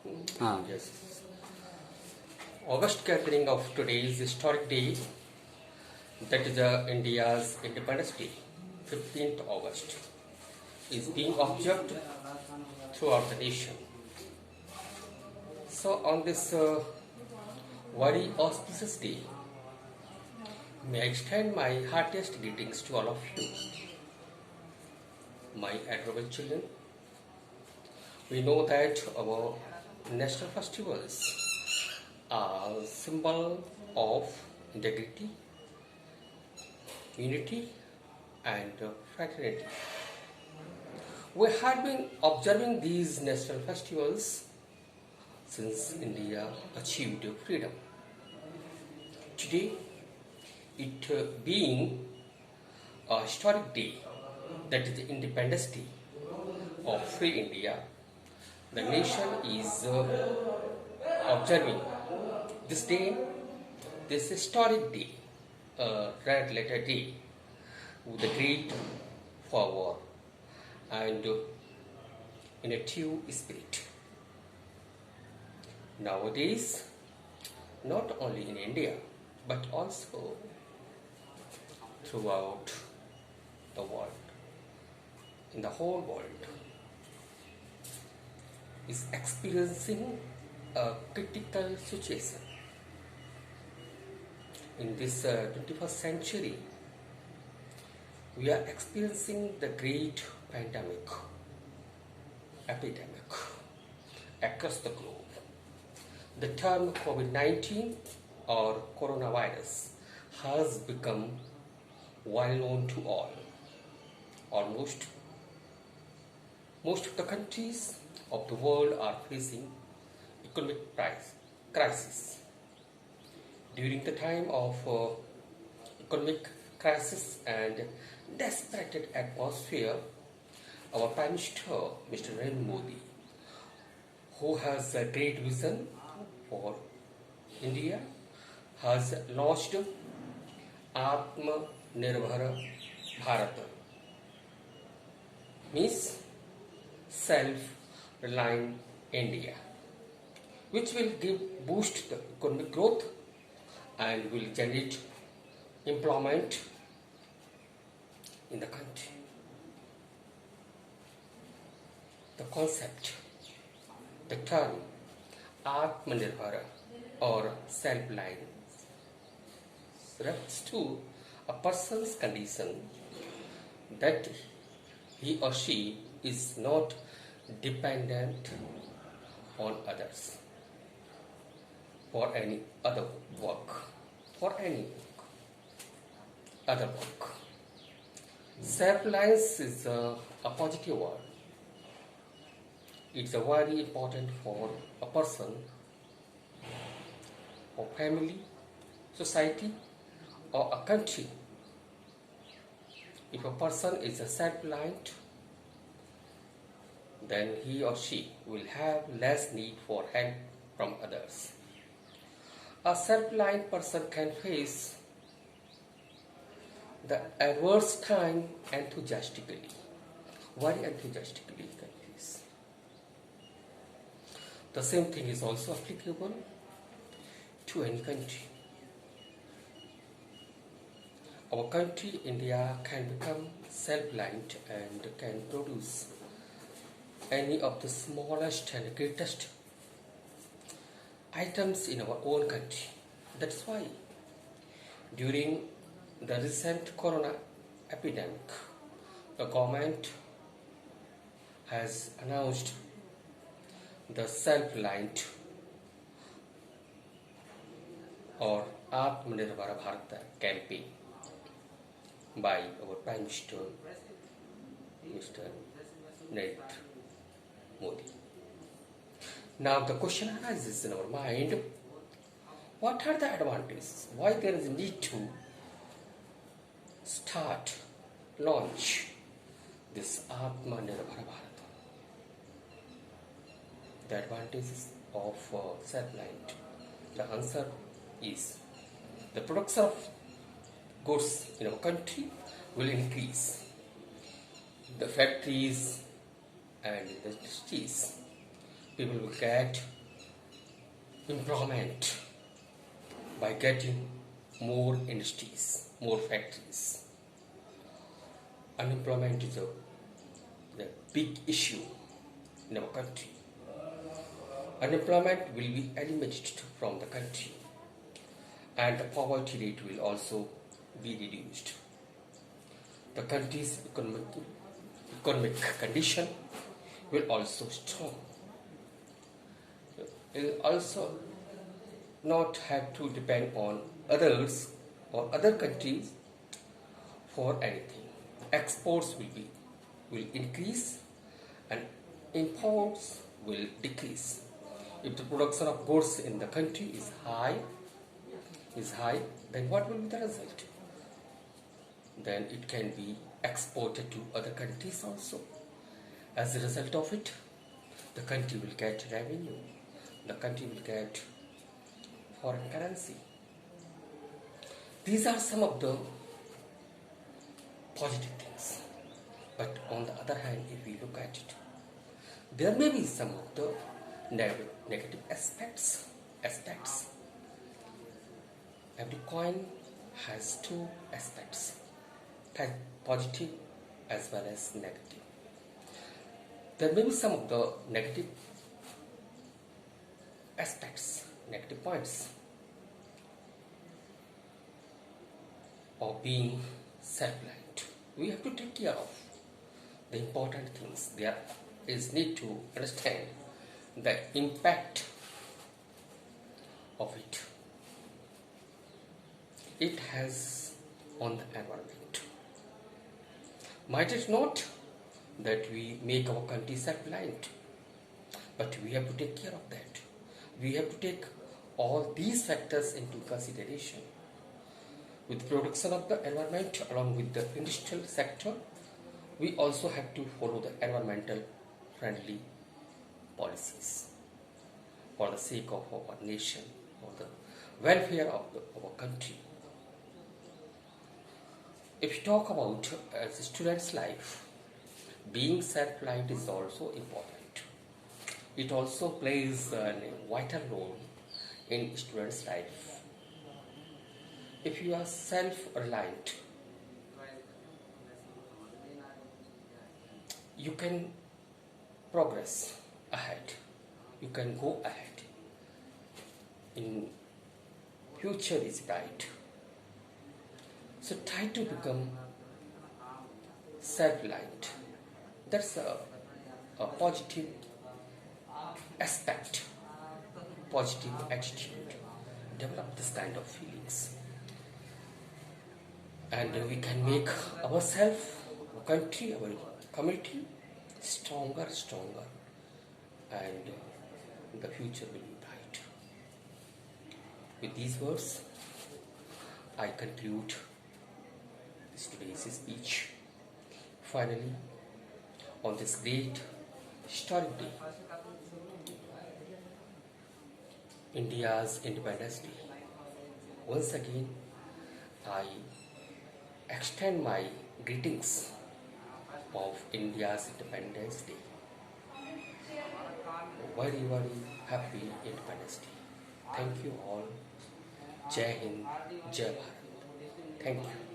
Yes. August gathering of today's historic day, that is India's Independence Day, 15th August, is being observed throughout the nation. So, on this very auspicious day, may I extend my heartiest greetings to all of you, my adorable children. We know that our national festivals are a symbol of integrity, unity, and fraternity. We had been observing these national festivals since India achieved freedom. Today, it being a historic day, that is the Independence Day of Free India, the nation is observing this day, this historic day, a red letter day, with a great fervor and in a true spirit. Nowadays, not only in India, but also throughout the world, in the whole world, is experiencing a critical situation. In this 21st century, we are experiencing the great epidemic across the globe. The term COVID-19 or coronavirus has become well known to all. Almost most of the countries of the world are facing economic crisis. During the time of economic crisis and desperate atmosphere, our Prime Minister, Mr. Narendra Modi, who has a great vision for India, has launched Atmanirbhar Bharat, means self-reliant India, which will give boost the economic growth and will generate employment in the country. The concept, the term Atmanirbhar or self-reliant refers to a person's condition that he or she is not dependent on others for any other work. Self-reliance is a positive word. It's very important for a person, or family, society, or a country. If a person is a self-reliant, then he or she will have less need for help from others. A self-reliant person can face the adverse time enthusiastically, very enthusiastically he can face. The same thing is also applicable to any country. Our country, India, can become self-reliant and can produce any of the smallest and greatest items in our own country. That's why during the recent corona epidemic, the government has announced the self-reliant or Atmanirbhar Bharat campaign by our Prime Minister, Mr. Narendra Modi. Now the question arises in our mind, what are the advantages? Why there is a need to launch this Atmanirbhar Bharat? The advantages of self-reliant. The answer is the production of goods in our country will increase. The factories and industries people will get employment by getting more industries, more factories. Unemployment is the big issue in our country. Unemployment will be eliminated from the country, and the poverty rate will also be reduced. The country's economic condition will also strong. It will also not have to depend on others or other countries for anything. Exports will increase and imports will decrease. If the production of goods in the country is high, then what will be the result? Then it can be exported to other countries also. As a result of it, the country will get revenue, the country will get foreign currency. These are some of the positive things. But on the other hand, if we look at it, there may be some of the negative aspects. Every coin has two aspects, positive as well as negative. There may be some of the negative aspects, negative points of being self-reliant. We have to take care of the important things. There is need to understand the impact of it. It has on the environment. Might it not that we make our country self-reliant, but we have to take care of that. We have to take all these factors into consideration. With production of the environment along with the industrial sector, we also have to follow the environmental friendly policies for the sake of our nation, for the welfare of our country. If you talk about as a student's life, being self-reliant is also important. It also plays a vital role in student's life. If you are self-reliant, you can progress ahead. You can go ahead. In future is bright. So try to become self-reliant. That's a positive aspect, positive attitude. Develop this kind of feelings. And we can make ourselves, our country, our community stronger, and the future will be bright. With these words, I conclude today's speech. Finally, on this great historic day, India's Independence Day, once again I extend my greetings of India's Independence Day. Very, very happy Independence Day. Thank you all. Jai Hind, Jai Bharat. Thank you.